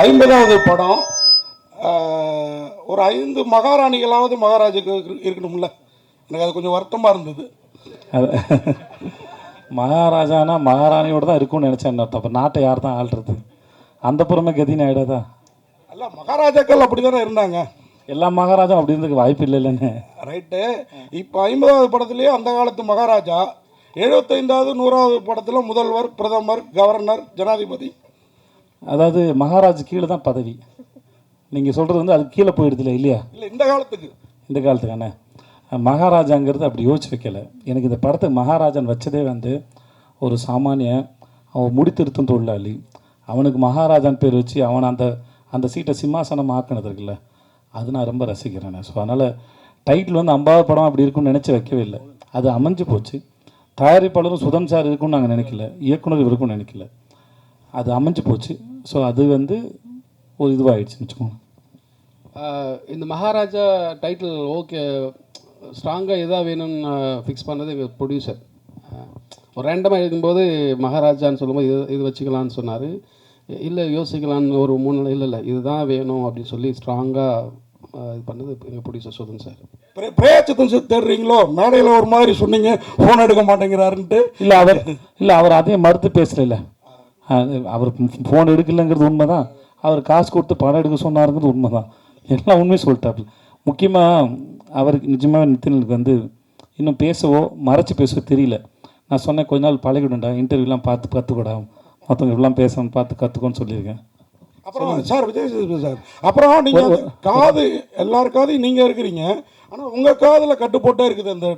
50வது படம். ஒரு 5 மகாராணிகளாவது மகாராஜுக்கு இருக்கணும்ல. எனக்கு அது கொஞ்சம் வருத்தமாக இருந்தது. அது மகாராஜானா மகாராணியோடு தான் இருக்கும்னு நினச்சேன். அப்போ நாட்டை யார் தான் ஆள்றது? அந்த புறமே கதின்னு ஆகிடாதா? அல்ல, மகாராஜாக்கள் அப்படி தானே இருந்தாங்க. எல்லா மகாராஜா அப்படி இருந்ததுக்கு வாய்ப்பு இல்லைன்னு. ரைட்டு. இப்போ 50வது படத்துலேயே அந்த காலத்து மகாராஜா, 75வது 100வது படத்தில் முதல்வர், பிரதமர், கவர்னர், ஜனாதிபதி. அதாவது மகாராஜ் கீழே தான் பதவி. நீங்கள் சொல்கிறது வந்து அது கீழே போயிடுதுல இல்லையா? இல்லை, இந்த காலத்துக்கு. இந்த காலத்துக்கு அண்ணே மகாராஜாங்கிறது அப்படி யோசிச்சு வைக்கல. எனக்கு இந்த படத்துக்கு மகாராஜான் வச்சதே வந்து ஒரு சாமானிய அவன் முடித்திருத்தும் தொழிலாளி, அவனுக்கு மகாராஜான் பேர் வச்சு அவனை அந்த அந்த சீட்டை சிம்மாசனம் ஆக்கினது இருக்குல்ல, அது நான் ரொம்ப ரசிக்கிறேன். ஸோ அதனால் டைட்டில் வந்து 50வது படம் அப்படி இருக்குன்னு நினச்சி வைக்கவே இல்லை. அது அமைஞ்சு போச்சு. தயாரிப்பாளரும் சுதன் சார் இருக்குன்னு நாங்கள் நினைக்கல, இயக்குனர் இருக்குன்னு நினைக்கல, அது அமைஞ்சு போச்சு. ஸோ அது வந்து ஒரு இதுவாகிடுச்சுன்னு வச்சுக்கோங்க. இந்த மகாராஜா டைட்டில் ஓகே, ஸ்ட்ராங்காக எதாக வேணும்னு ஃபிக்ஸ் பண்ணது எங்கள் ப்ரொடியூசர். ஒரு ரேண்டமாக எழுதும்போது மகாராஜான்னு சொல்லும்போது இது வச்சுக்கலான்னு சொன்னார். இல்லை யோசிக்கலான்னு ஒரு 3 நாள் இல்லை இதுதான் வேணும் அப்படின்னு சொல்லி ஸ்ட்ராங்காக இது பண்ணது எங்கள் ப்ரொடியூசர் சுதன் சார். பிரேச்சத்தன் சார் தேடுறீங்களோ? மேடையில் ஒரு மாதிரி சொன்னீங்க, ஃபோன் எடுக்க மாட்டேங்கிறாருன்ட்டு. இல்லை அவர் அதையும் மறுத்து பேசல. அவர் ஃபோன் எடுக்கலைங்கிறது உண்மை தான். அவர் காசு கொடுத்து படம் எடுக்க சொன்னாருங்கிறது உண்மை தான். எல்லாம் உண்மையை சொல்லிட்டாப்புல. முக்கியமாக அவருக்கு நிஜமாக நித்தினுக்கு வந்து இன்னும் பேசவோ மறைச்சி பேசவோ தெரியல. நான் சொன்னேன், கொஞ்ச நாள் பழகிடும்டா, இன்டர்வியூலாம் பார்த்து கற்றுக்கூடா, மற்றவங்க இப்படிலாம் பேசணும்னு பார்த்து கற்றுக்கோன்னு சொல்லியிருக்கேன். அப்புறம் சார், விஜய் சேதுபதி சார், அப்புறம் நீங்கள் காது எல்லார் காதையும் நீங்கள் இருக்கிறீங்க, ஆனால் உங்கள் காதில் கட்டுப்போட்டே இருக்குது அந்த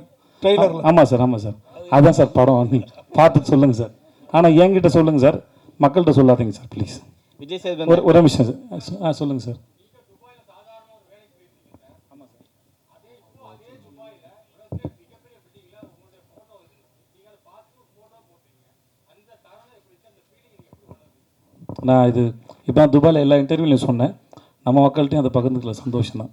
ட்ரெய்லரில். ஆமாம் சார். அதுதான் சார் படம். நீங்கள் பார்த்துட்டு சொல்லுங்கள் சார். ஆனால் என்கிட்ட சொல்லுங்கள் சார், மக்கள்கிட்ட சொல்லாதீங்க சார் ப்ளீஸ். விஜய் சேதுபதி ஒரு நிமிஷம் சார். சொல்லுங்கள் சார். நான் இது இப்போ நான் துபாயில் எல்லா இன்டர்வியூலையும் சொன்னேன், நம்ம மக்கள்கிட்டையும் அதை பகிர்ந்துக்கல, சந்தோஷம்தான்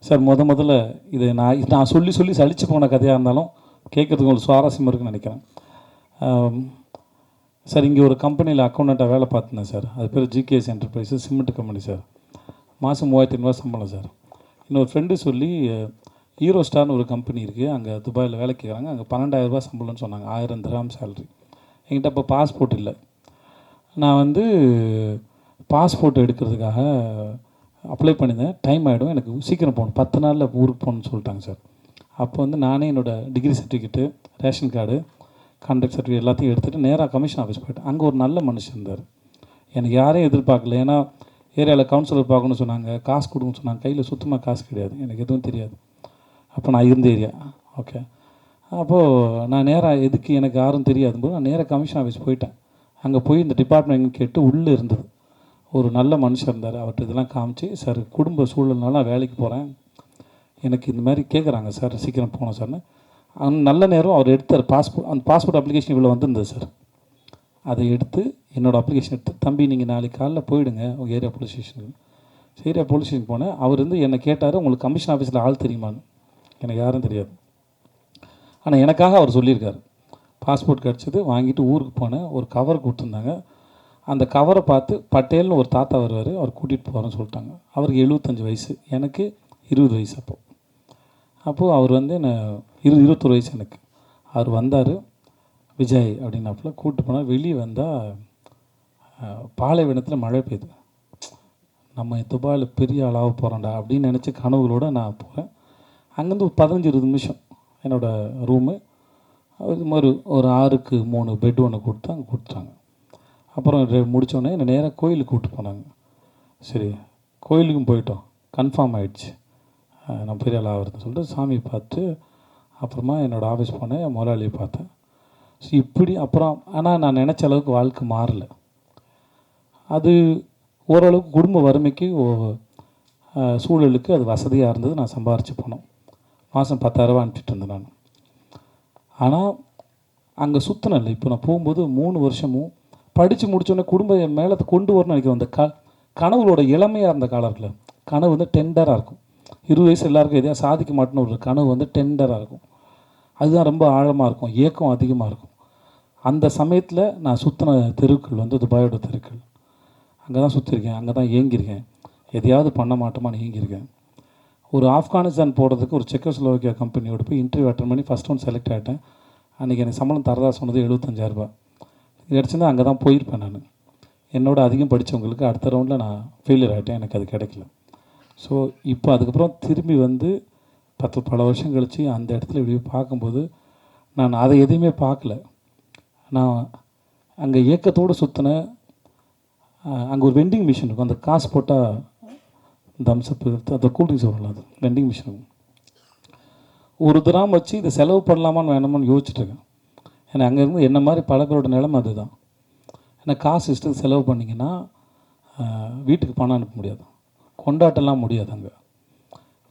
சார். முதல்ல இது நான் சொல்லி சலிச்சு போன கதையாக இருந்தாலும் கேட்குறதுக்கு உங்களுக்கு சுவாரஸ்யமாக இருக்குன்னு நினைக்கிறேன் சார். இங்கே ஒரு கம்பெனியில் அக்கௌண்டண்ட்டாக வேலை பார்த்துனேன் சார். அது பேர் GKS enterprises, cement company sir. மாதம் 3500 சம்பளம் சார். இன்னொரு ஃப்ரெண்டு சொல்லி ஹீரோ ஸ்டார்னு ஒரு கம்பெனி இருக்குது, அங்கே துபாயில் வேலை கேட்குறாங்க, அங்கே 12,000 சம்பளம்னு சொன்னாங்க, 1000 திர்ஹாம் சேலரி. என்கிட்ட அப்போ பாஸ்போர்ட் இல்லை. நான் வந்து பாஸ்போர்ட் எடுக்கிறதுக்காக அப்ளை பண்ணியிருந்தேன். டைம் ஆகிடும், எனக்கு சீக்கிரம் போகணும், 10 நாளில் ஊருக்கு போகணுன்னு சொல்லிட்டாங்க சார். அப்போ வந்து நானே என்னோடய degree certificate, ration card, contract certificate எல்லாத்தையும் எடுத்துகிட்டு நேராக கமிஷன் ஆஃபீஸ் போய்ட்டேன். அங்கே ஒரு நல்ல மனுஷன் இருந்தார். எனக்கு யாரையும் எதிர்பார்க்கல, ஏன்னா ஏரியாவில் கவுன்சிலர் பார்க்கணுன்னு சொன்னாங்க, காசு கொடுக்கணும்னு சொன்னாங்க. கையில் சுத்தமாக காசு கிடையாது, எனக்கு எதுவும் தெரியாது. அப்போ நான் இருந்த ஏரியா ஓகே. அப்போது நான் நேராக எதுக்கு எனக்கு யாரும் தெரியாது போது நான் நேராக கமிஷன் ஆஃபீஸ் போயிட்டேன். அங்கே போய் இந்த டிபார்ட்மெண்ட் கேட்டு உள்ளே இருந்தது ஒரு நல்ல மனுஷன் இருந்தார். அவர்கிட்ட இதெல்லாம் காமிச்சு, சார் குடும்ப சூழல்னால வேலைக்கு போகிறேன், எனக்கு இந்த மாதிரி கேட்குறாங்க சார், சீக்கிரம் போனோம் சார்னு. நல்ல நேரம் அவர் எடுத்தார் பாஸ்போர்ட். அந்த பாஸ்போர்ட் அப்ளிகேஷன் இவ்வளோ வந்திருந்தது சார். அதை எடுத்து என்னோடய அப்ளிகேஷன் எடுத்து, தம்பி நீங்கள் நாளைக்கு காலைல போயிடுங்க உங்கள் ஏரியா போலீஸ் ஸ்டேஷனுக்கு. ஏரியா போலீஸ் ஸ்டேஷன் போனேன். அவர் வந்து என்னை கேட்டார், உங்களுக்கு கமிஷன் ஆஃபீஸில் ஆள் தெரியுமான்னு. எனக்கு யாரும் தெரியாது, ஆனால் எனக்காக அவர் சொல்லியிருக்காரு. பாஸ்போர்ட் கிடச்சிது, வாங்கிட்டு ஊருக்கு போனேன். ஒரு கவர் கொடுத்துருந்தாங்க. அந்த கவரை பார்த்து பட்டேல்னு ஒரு தாத்தா வருவார், அவர் கூட்டிகிட்டு போகிறேன்னு சொல்லிட்டாங்க. அவருக்கு 75 வயசு, எனக்கு 20 வயசு. அப்போது அவர் வந்து என்ன 21 வயசு எனக்கு. அவர் வந்தார், விஜய் அப்படின்னாப்புல கூப்பிட்டு போனால். வெளியே வந்தால் பாலைவனத்தில் மழை பெய்யுது. நம்ம துபாயில் பெரிய ஆளாக போகிறோம்டா அப்படின்னு நினச்சி கனவுகளோடு நான் போகிறேன். அங்கேருந்து ஒரு 15-20 நிமிஷம் என்னோடய ரூமு. அது மாதிரி ஒரு 6க்கு 3 பெட் ஒன்று கொடுத்து அங்கே கொடுத்துட்டாங்க. அப்புறம் முடித்தோடனே என்னை நேராக கோயிலுக்கு கூப்பிட்டு போனாங்க. சரி, கோயிலுக்கும் போயிட்டோம், கன்ஃபார்ம் ஆகிடுச்சு நான் பெரிய ஆள் ஆகிறதுன்னு சொல்லிட்டு சாமி பார்த்து அப்புறமா என்னோடய ஆஃபீஸ் போனேன், முதலாளியை பார்த்தேன். ஸோ இப்படி அப்புறம் ஆனால் நான் நினச்ச அளவுக்கு வாழ்க்கை மாறலை. அது ஓரளவுக்கு குடும்ப வறுமைக்கு சூழலுக்கு அது வசதியாக இருந்தது. நான் சம்பாரித்து போனோம். மாதம் 10,000 அனுப்பிட்டு இருந்தேன் நான். ஆனால் அங்கே சுற்றினேன். இப்போ நான் போகும்போது 3 வருஷமும் படித்து முடித்தோடனே குடும்ப மேலே கொண்டு வரணும்னு நினைக்கிறேன். அந்த கனவுகளோட இளமையாக இருந்த காலம் இருக்குல்ல, கனவு வந்து டெண்டராக இருக்கும். 20 வயசு எல்லாருக்கும் எதையா சாதிக்க மாட்டேன்னு ஒரு கனவு வந்து டெண்டராக இருக்கும். அதுதான் ரொம்ப ஆழமாக இருக்கும், ஏக்கம் அதிகமாக இருக்கும். அந்த சமயத்தில் நான் சுற்றின தெருக்கள் வந்து துபாயோட தெருக்கள். அங்கே தான் சுற்றிருக்கேன், அங்கே தான் ஏங்கியிருக்கேன், எதையாவது பண்ண மாட்டோமான்னு ஏங்கியிருக்கேன். ஒரு ஆப்கானிஸ்தான் போகிறதுக்கு ஒரு செக்கோஸ்லோவாக்கியா கம்பெனியோட போய் இன்டர்வியூ அட்டன் பண்ணி ஃபஸ்ட் ஒன் செலக்ட் ஆகிட்டேன். அன்றைக்கி எனக்கு சம்பளம் தரதா சொன்னது 75,000 ரூபாய். கிடச்சிருந்தா அங்கே தான் போயிருப்பேன் நான். என்னோட அதிகம் படித்தவங்களுக்கு அடுத்த ரவுண்டில் நான் ஃபெயிலியர் ஆகிட்டேன், எனக்கு அது கிடைக்கல. ஸோ இப்போ அதுக்கப்புறம் திரும்பி வந்து பல வருஷம் கழித்து அந்த இடத்துல இப்படி பார்க்கும்போது நான் அதை எதையுமே பார்க்கல. நான் அங்கே ஏக்கத்தோடு சுற்றின, அங்கே ஒரு வெண்டிங் மிஷின் இருக்கும், அந்த காசு போட்டால் தம்ஸ்அப் அந்த கூல்ட்ரிங்க்ஸ் வரலாம், அது வெண்டிங் மிஷின் இருக்கும். ஒரு திராம் வச்சு இதை செலவு பண்ணலாமான்னு வேணாமான்னு யோசிச்சுட்ருக்கேன். ஏன்னா அங்கே இருந்து என்ன மாதிரி பல பேரோட நிலைமை அதுதான். ஏன்னா காசு இஷ்டத்துக்கு செலவு பண்ணிங்கன்னா வீட்டுக்கு பணம் அனுப்ப முடியாது, கொண்டாட்டலாம் முடியாது. அங்கே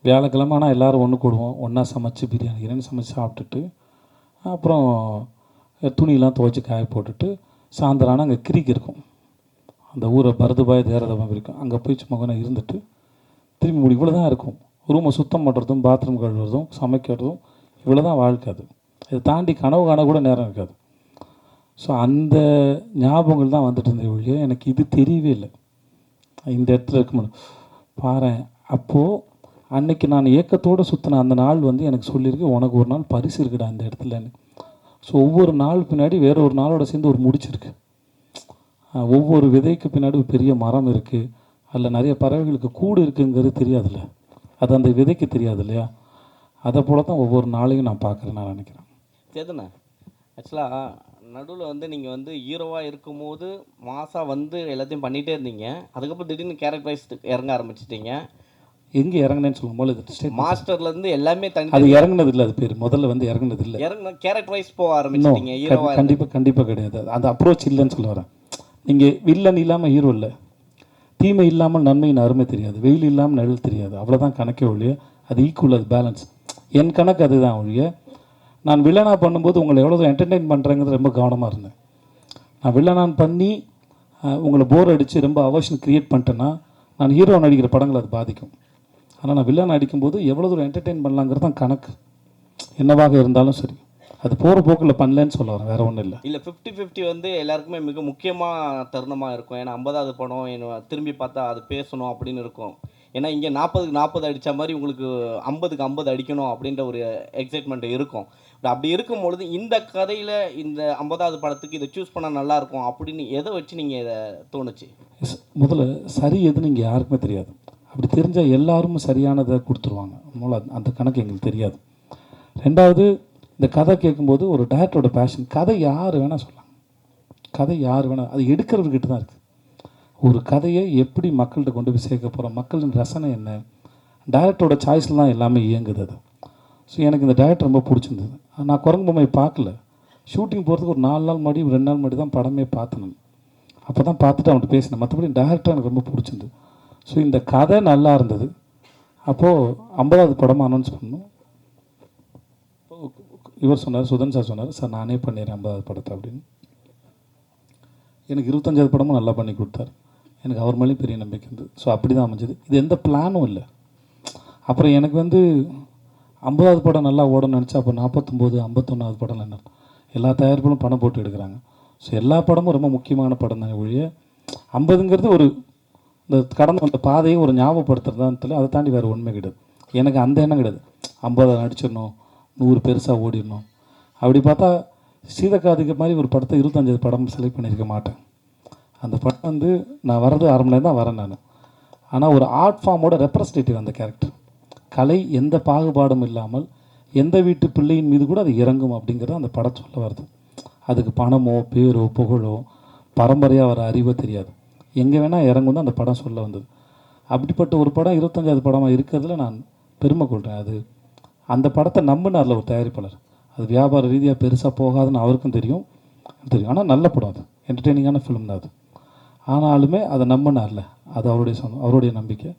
வியாழக்கிழமை ஆனால் எல்லோரும் ஒன்று கூடுவோம், ஒன்றா சமைச்சு பிரியாணி சமைச்சு சாப்பிட்டுட்டு அப்புறம் துணியெல்லாம் துவைச்சி காய போட்டுட்டு சாயந்தரம் ஆனால் அங்கே கிரிக் இருக்கும், அந்த ஊரை பரதுபாய் தேரதமாக இருக்கும், அங்கே போய் சும்மா கொஞ்சம் இருந்துட்டு திரும்பி இவ்வளோ தான் இருக்கும். ரூமை சுத்தம் பண்ணுறதும் பாத்ரூம் கழுவுறதும் சமைக்கிறதும் இவ்வளோ தான் வாழ்க்கை. அது இதை தாண்டி கனவு காண கூட நேரம் இருக்காது. ஸோ அந்த ஞாபகங்கள் தான் வந்துட்டு இருந்தது ஒழிய எனக்கு இது தெரியவே இல்லை. இந்த இடத்துல இருக்கும்போது பாரேன், அப்போது அன்னைக்கு நான் ஏக்கத்தோடு சுற்றின அந்த நாள் வந்து எனக்கு சொல்லியிருக்கு, உனக்கு ஒரு நாள் பரிசு இருக்குடா அந்த இடத்துலன்னு. ஸோ ஒவ்வொரு நாள் பின்னாடி வேற ஒரு நாளோட சேர்ந்து ஒரு முடிச்சிருக்கு. ஒவ்வொரு விதைக்கு பின்னாடி ஒரு பெரிய மரம் இருக்குது, அதில் நிறைய பறவைகளுக்கு கூடு இருக்குங்கிறது தெரியாதுல்ல, அது அந்த விதைக்கு தெரியாது இல்லையா. அதை போல தான் ஒவ்வொரு நாளையும் நான் பார்க்குறேன், நான் நினைக்கிறேன். சேதுண்ணா, ஆக்சுவலாக நடுவில் வந்து நீங்கள் வந்து ஹீரோவாக இருக்கும்போது மாசாக வந்து எல்லாத்தையும் பண்ணிகிட்டே இருந்தீங்க. அதுக்கப்புறம் திடீர்னு கேரக்டரைஸ் இறங்க ஆரம்பிச்சிட்டிங்க. எங்கே இறங்குனேன்னு சொல்லும்போது மாஸ்டர்லேருந்து எல்லாமே தனி அது இறங்குனது இல்லை, அது பேர் முதல்ல வந்து இறங்குனது இல்லை, இறங்க கேரக்டரைஸ் போக ஆரம்பிச்சிட்டிங்க ஹீரோவாக. கண்டிப்பாக கிடையாது, அந்த அப்ரோச் இல்லைன்னு சொல்ல வரேன். நீங்கள் வில்லன் இல்லாமல் ஹீரோ இல்லை, தீமை இல்லாமல் நன்மையின் அருமை தெரியாது, வெயில் இல்லாமல் நிழல் தெரியாது, அவ்வளோதான் கணக்கே ஒழிய. அது ஈக்குவல், அது பேலன்ஸ். என் கணக்கு அதுதான் ஒழிய. நான் வில்லனாக பண்ணும்போது உங்களை எவ்வளோ என்டர்டெயின் பண்ணுறேங்கிறது ரொம்ப கவனமாக இருந்தேன். நான் வில்லனான் பண்ணி உங்களை போர் அடித்து ரொம்ப அவர்ஷன் க்ரியேட் பண்ணிட்டேன்னா நான் ஹீரோ நடிக்கிற படங்கள் அது பாதிக்கும். ஆனால் நான் வில்லன் அடிக்கும்போது எவ்வளோ தூரம் என்டர்டெயின் பண்ணலாங்கிறது தான் கணக்கு, என்னவாக இருந்தாலும் சரி. அது போகிற போக்கில் பண்ணலன்னு சொல்ல வரேன், வேறு ஒன்றும் இல்லை. இல்லை 50-50 வந்து எல்லாருக்குமே மிக முக்கியமாக தருணமாக இருக்கும். ஏன்னா 50வது படம் என்ன திரும்பி பார்த்தா அது பேசணும் அப்படின்னு இருக்கும். ஏன்னா இங்கே 40க்கு 40 அடித்த மாதிரி உங்களுக்கு 50க்கு 50 அடிக்கணும் அப்படின்ற ஒரு எக்ஸைட்மெண்ட் இருக்கும். பட் அப்படி இருக்கும் பொழுது இந்த கதையில் இந்த 50வது படத்துக்கு இதை சூஸ் பண்ணால் நல்லாயிருக்கும் அப்படின்னு எதை வச்சு நீங்கள் இதை தோணுச்சு? முதல்ல சரி எதுன்னு இங்கே யாருக்குமே தெரியாது. அப்படி தெரிஞ்சால் எல்லாரும் சரியானதை கொடுத்துருவாங்க. அதனால் அந்த கணக்கு எங்களுக்கு தெரியாது. ரெண்டாவது, இந்த கதை கேட்கும்போது ஒரு டேரக்டரோட பேஷன், கதை யார் வேணால் சொல்லலாம், கதை யார் வேணால், அது எடுக்கிறவர்கிட்ட தான் இருக்குது. ஒரு கதையை எப்படி மக்கள்கிட்ட கொண்டு போய் சேர்க்க போகிறோம், மக்களின் ரசனை என்ன, டேரக்டரோட சாய்ஸில் தான் எல்லாமே இயங்குது அது. ஸோ எனக்கு இந்த டேரக்டர் ரொம்ப பிடிச்சிருந்தது. நான் குரங்கு பொம்மை பார்க்கல, ஷூட்டிங் போகிறதுக்கு ஒரு 4 நாள் முன்னாடி 2 நாள் முன்னாடி தான் படமே பார்த்தேன் நான். அப்போ தான் பார்த்துட்டு அவன்கிட்ட பேசினேன். மற்றபடி டேரக்டர் எனக்கு ரொம்ப பிடிச்சிருந்தது. ஸோ இந்த கதை நல்லா இருந்தது. அப்போது 50வது படமாக அனௌன்ஸ் பண்ணோம். இவர் சொன்னார், சுதன் சார் சொன்னார், சார் நானே பண்ணிடுறேன் 50வது படத்தை அப்படின்னு. எனக்கு 25வது படமும் நல்லா பண்ணி கொடுத்தார். எனக்கு அவர் மேலேயும் பெரிய நம்பிக்கை இருந்தது. ஸோ அப்படி தான் அமைஞ்சது. இது எந்த பிளானும் இல்லை. அப்புறம் எனக்கு வந்து 50வது படம் நல்லா ஓடணும்னு நினச்சா அப்போ 49 51வது படம் என்ன, எல்லா தயாரிப்புகளும் பணம் போட்டு எடுக்கிறாங்க. ஸோ எல்லா படமும் ரொம்ப முக்கியமான படம் தான் ஒழிய 50ங்கிறது ஒரு இந்த கடந்து வந்த பாதையை ஒரு ஞாபகப்படுத்துறது தான், அதை தாண்டி வேறு ஒன்றுமே கிடையாது. எனக்கு அந்த எண்ணம் கிடையாது 50 நடிச்சிடணும், 100 பெருசாக ஓடிடணும். அப்படி பார்த்தா சீதக்காதிக்கு மாதிரி ஒரு படத்தை 25 படம் செலக்ட் பண்ணியிருக்க மாட்டேன். அந்த படம் வந்து நான் வர்றது 1/2 மணி நேரம் தான் வரேன் நான். ஆனால் ஒரு ஆர்ட் ஃபார்மோட ரெப்ரஸன்டேட்டிவ் அந்த கேரக்டர். கலை எந்த பாகுபாடும் இல்லாமல் எந்த வீட்டு பிள்ளையின் மீது கூட அது இறங்கும் அப்படிங்கிறது அந்த படம் சொல்ல வருது. அதுக்கு பணமோ பேரோ புகழோ பரம்பரையாக வர அறிவோ தெரியாது, எங்கே வேணால் இறங்கும் தான் அந்த படம் சொல்ல வந்தது. அப்படிப்பட்ட ஒரு படம் 25வது படமாக இருக்கிறதுல நான் பெருமை கொள்கிறேன். அது அந்த படத்தை நம்பினார்ல ஒரு தயாரிப்பாளர், அது வியாபார ரீதியாக பெருசாக போகாதுன்னு அவருக்கும் தெரியும். ஆனால் நல்ல படம், அது என்டர்டெய்னிங்கான ஃபிலிம் தான் அது. ஆனாலுமே அதை நம்பினார்ல, அது அவருடைய நம்பிக்கை.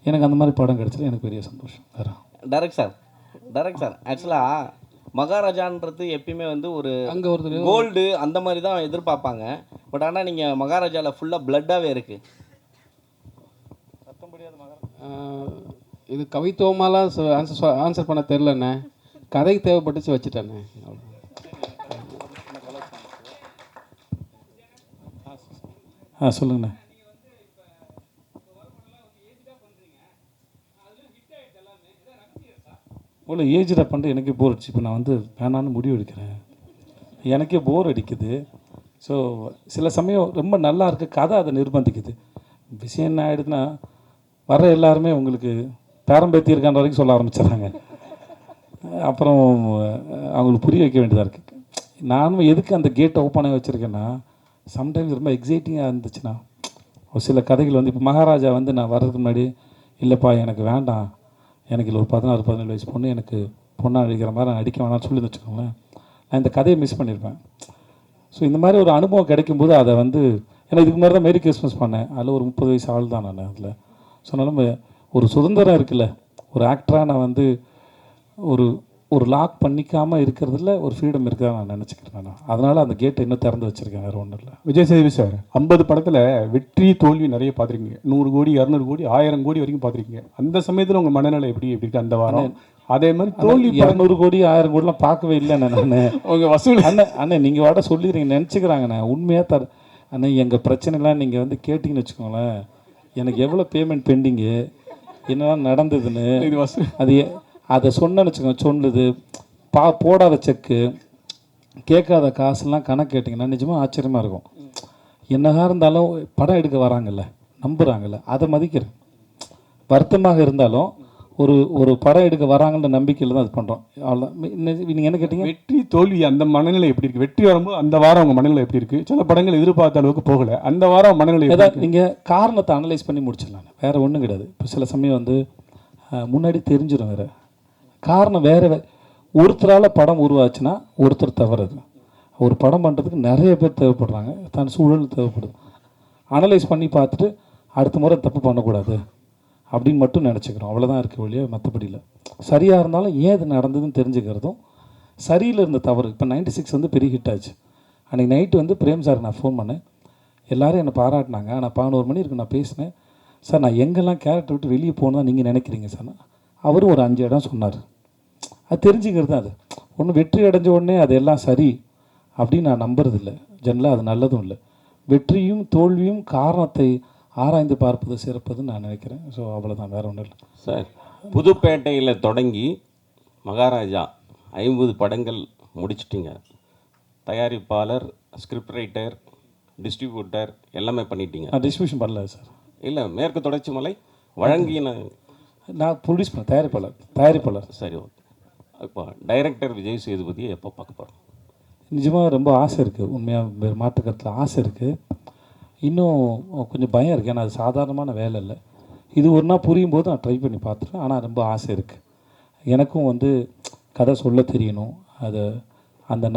எனக்கு அந்த மாதிரி படம் கிடச்சது எனக்கு பெரிய சந்தோஷம். வேறு டைரக்ட் சார் ஆக்சுவலாக மகாராஜான்றது எப்பயுமே வந்து ஒரு அங்கே ஒருத்தர் கோல்டு அந்த மாதிரி தான் எதிர்பார்ப்பாங்க. பட் ஆனால் நீங்கள் மகாராஜாவில் ஃபுல்லாக பிளட்டாகவே இருக்குது. இது கவித்துவமாலாம் ஆன்சர் பண்ண தெரிலண்ணே, கதைக்கு தேவைப்பட்டுச்சு வச்சுட்டேண்ணே. சொல்லுங்கண்ணே. இவ்வளோ ஏஜில் பண்ணிட்டு எனக்கே போர் அடிச்சு இப்போ நான் வந்து வேணான்னு முடிவு எடுக்கிறேன், எனக்கே போர் அடிக்குது. ஸோ சில சமயம் ரொம்ப நல்லா இருக்க கதை அதை நிர்பந்திக்குது. விஷயம் என்ன ஆகிடுதுன்னா வர எல்லாருமே உங்களுக்கு பேரம்பேத்தி இருக்கான்ற வரைக்கும் சொல்ல ஆரம்பிச்சிடுறாங்க. அப்புறம் அவங்களுக்கு புரிய வைக்க வேண்டியதாக இருக்குது. நானும் எதுக்கு அந்த கேட்டை ஓப்பனாக வச்சுருக்கேன்னா, சம்டைம்ஸ் ரொம்ப எக்ஸைட்டிங்காக இருந்துச்சுன்னா ஒரு சில கதைகள் வந்து இப்போ மகாராஜா வந்து நான் வர்றதுக்கு முன்னாடி இல்லைப்பா எனக்கு வேண்டாம், எனக்கு இல்லை ஒரு 16-17 வயசு பொண்ணு எனக்கு பொண்ணாக அழிக்கிற மாதிரி நான் அடிக்க வேணாம்னு சொல்லி வச்சுக்கோங்களேன், நான் இந்த கதையை மிஸ் பண்ணியிருப்பேன். ஸோ இந்த மாதிரி ஒரு அனுபவம் கிடைக்கும்போது அதை வந்து ஏன்னா இதுக்கு மாதிரி தான் மேரி கிறிஸ்மஸ் பண்ணேன், அதில் ஒரு 30 வயசு ஆள் தான் நான் அதில். ஸோ நம்ம ஒரு சுதந்திரம் இருக்குல்ல, ஒரு ஆக்டராக நான் வந்து ஒரு ஒரு லாக் பண்ணிக்காமல் இருக்கிறதுல ஒரு ஃப்ரீடம் இருக்குதா நான் நினச்சிக்கிறேன். நான் அதனால் அந்த கேட்டை இன்னும் திறந்து வச்சுருக்கேன், வேறு ஒன்றும் இல்லை. விஜய் சேதுபதி சார் 50 படத்தில் வெற்றி தோல்வி நிறைய பார்த்துருக்கீங்க, 100 கோடி 200 கோடி 1000 கோடி வரைக்கும் பார்த்துருக்கீங்க. அந்த சமயத்தில் உங்கள் மனநிலை எப்படி இருக்கு அந்த வாரம்? அதே மாதிரி தோல்வி 200 கோடி 1000 கோடிலாம் பார்க்கவே இல்லைண்ணே நான். உங்கள் வசூல் அண்ணே நீங்கள் வாட சொல்லிடுறீங்க நினச்சிக்கிறாங்கண்ணே, உண்மையாக அண்ணே எங்கள் பிரச்சனைலாம் நீங்கள் வந்து கேட்டிங்கன்னு வச்சுக்கோங்களேன், எனக்கு எவ்வளோ பேமெண்ட் பெண்டிங்கு என்னெல்லாம் நடந்ததுன்னு இது வசூல் அது அதை சொன்னேன்னு வச்சுக்கோங்க, சொன்னது போடாத செக்கு கேட்காத காசுலாம் கணக்கு கேட்டிங்கன்னா நிஜமாக ஆச்சரியமாக இருக்கும். என்னதான் இருந்தாலும் படம் எடுக்க வராங்கல்ல, நம்புகிறாங்கல்ல, அதை மதிக்கிறேன். வருத்தமாக இருந்தாலும் ஒரு ஒரு படம் எடுக்க வராங்கன்ற நம்பிக்கையில் தான் அது பண்ணுறோம். அவ்வளோதான். நீங்கள் என்ன கேட்டீங்க? வெற்றி தோல்வி அந்த மனநிலை எப்படி இருக்குது? வெற்றி வரும்போது அந்த வாரம் உங்கள் மனநிலை எப்படி இருக்குது? சில படங்கள் எதிர்பார்த்த அளவுக்கு போகலை, அந்த வாரம் மனநிலை ஏதாவது நீங்கள் காரணத்தை அனலைஸ் பண்ணி முடிச்சிடலாம், வேறு ஒன்றும் கிடையாது. இப்போ சில சமயம் வந்து முன்னாடி தெரிஞ்சிடும், வேறு காரணம் வேறு ஒருத்தரால் படம் உருவாச்சுன்னா ஒருத்தர் தவறுது. ஒரு படம் பண்ணுறதுக்கு நிறைய பேர் தேவைப்படுறாங்க, தன் சூழல் தேவைப்படுது. அனலைஸ் பண்ணி பார்த்துட்டு அடுத்த முறை தப்பு பண்ணக்கூடாது அப்படின்னு மட்டும் நினச்சிக்கிறோம், அவ்வளோதான் இருக்க வழியா, மற்றபடி இல்லை. சரியாக இருந்தாலும் ஏன் இது நடந்ததுன்னு தெரிஞ்சுக்கிறதும், சரியில் இருந்த தவறு. இப்போ 96 வந்து பெரிய ஹிட் ஆச்சு. அன்றைக்கி நைட்டு வந்து பிரேம் சார் நான் ஃபோன் பண்ணேன், எல்லோரும் என்னை பாராட்டினாங்க. ஆனால் 11 மணி இருக்கு நான் பேசினேன், சார் நான் எங்கெல்லாம் கேரக்டர் விட்டு வெளியே போகணும் தான் நீங்கள் நினைக்கிறீங்க சார். அவரும் ஒரு 5 இடம் சொன்னார். அது தெரிஞ்சுக்கிறது தான். அது ஒன்று வெற்றி அடைஞ்ச உடனே அது எல்லாம் சரி அப்படின்னு நான் நம்புறதில்லை ஜெனரலாக, அது நல்லதும் இல்லை. வெற்றியும் தோல்வியும் காரணத்தை ஆராய்ந்து பார்ப்பது சிறப்பதுன்னு நான் நினைக்கிறேன். ஸோ அவ்வளோதான், வேறு ஒன்றும் இல்லை சார். புதுப்பேட்டையில் தொடங்கி மகாராஜா 50 படங்கள் முடிச்சிட்டிங்க. தயாரிப்பாளர், ஸ்கிரிப்ட் ரைட்டர், டிஸ்ட்ரிபியூட்டர் எல்லாமே பண்ணிட்டீங்க. நான் டிஸ்ட்ரிபியூஷன் பண்ணல சார். இல்லை, மேற்கு தொடர்ச்சி மலை வழங்கின நான் ப்ரொடியூஸ் பண்ணேன், தயாரிப்பாளர். சரி, ஓகே. இப்போ டைரக்டர் விஜய் சேதுபதியை எப்போ பார்க்க போகிறோம்? நிஜமாக ரொம்ப ஆசை இருக்குது, உண்மையாக வேறு மாற்றுக்கருத்தில் ஆசை இருக்குது. இன்னும் கொஞ்சம் பயம் இருக்குது, ஏன்னா அது சாதாரணமான வேலை இல்லை. இது ஒரு நாள் புரியும் போது நான் ட்ரை பண்ணி பார்த்துருவேன். ஆனால் ரொம்ப ஆசை இருக்குது எனக்கும் வந்து கதை சொல்ல தெரியணும், அது அந்த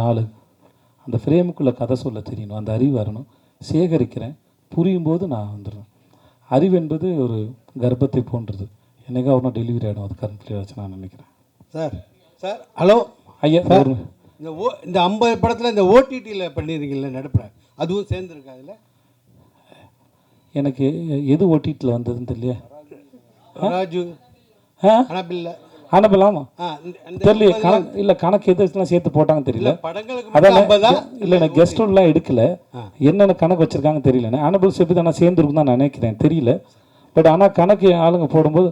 அந்த ஃப்ரேமுக்குள்ளே கதை சொல்ல தெரியணும், அந்த அறிவு வரணும். சேகரிக்கிறேன், புரியும் போது நான் வந்துடுறேன். அறிவு என்பது ஒரு கர்ப்பத்தை போன்றது, என்னைக்கா ஒரு நாள் டெலிவரி ஆகிடும், அது கம்ப்ளீட் ஆச்சு நான் நினைக்கிறேன். சார் ஹலோ ஐயா, இந்த 50 படத்தில் இந்த ஓடிடியில் பண்ணியிருக்கீங்கள நடுப்புற, அதுவும் சேர்ந்துருக்கா அதில்? எனக்கு எது ஓடிடியில் வந்ததுன்னு தெரியல. ராஜு அனபில் ஆமாம் தெரியல, கணக்கு இல்லை, கணக்கு எதுலாம் சேர்த்து போட்டாங்கன்னு தெரியல. அதான் இல்லை, எனக்கு கெஸ்ட் ரோல்லாம் எடுக்கல, என்னென்ன கணக்கு வச்சுருக்காங்கன்னு தெரியல. அனபிள் சேர்த்து தான் நான் சேர்ந்துருக்கும் தான் நான் நினைக்கிறேன், தெரியல. பட் ஆனால் கணக்கு ஆளுங்க போடும்போது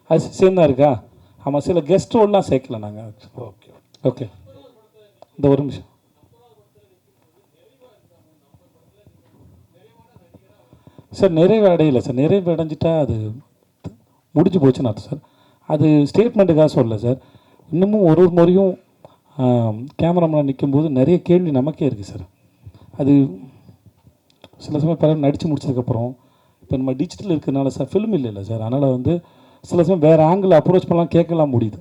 அது சேர்ந்தா இருக்கா? ஆமாம், சில கெஸ்ட் ரோல்லாம் சேர்க்கல நாங்கள். ஓகே ஓகே, இந்த ஒரு நிமிஷம். சார் நிறைவு அடையலை சார், நிறைவு அடைஞ்சிட்டா அது முடிஞ்சு போச்சுன்னு அர்த்தம் சார். அது ஸ்டேட்மெண்ட்டுக்காக சொல்லலை சார். இன்னமும் ஒரு முறையும் கேமராமேன் நிற்கும்போது நிறைய கேள்வி நமக்கே இருக்குது சார். அது சில சமயம் படம் நடித்து முடிச்சதுக்கப்புறம் இப்போ நம்ம டிஜிட்டல் இருக்கிறதுனால சார், ஃபிலிம் இல்லை சார், அதனால் வந்து சில சமயம் வேறு ஆங்கிள் அப்ரோச் பண்ணலாம், கேட்கலாம் முடியுது.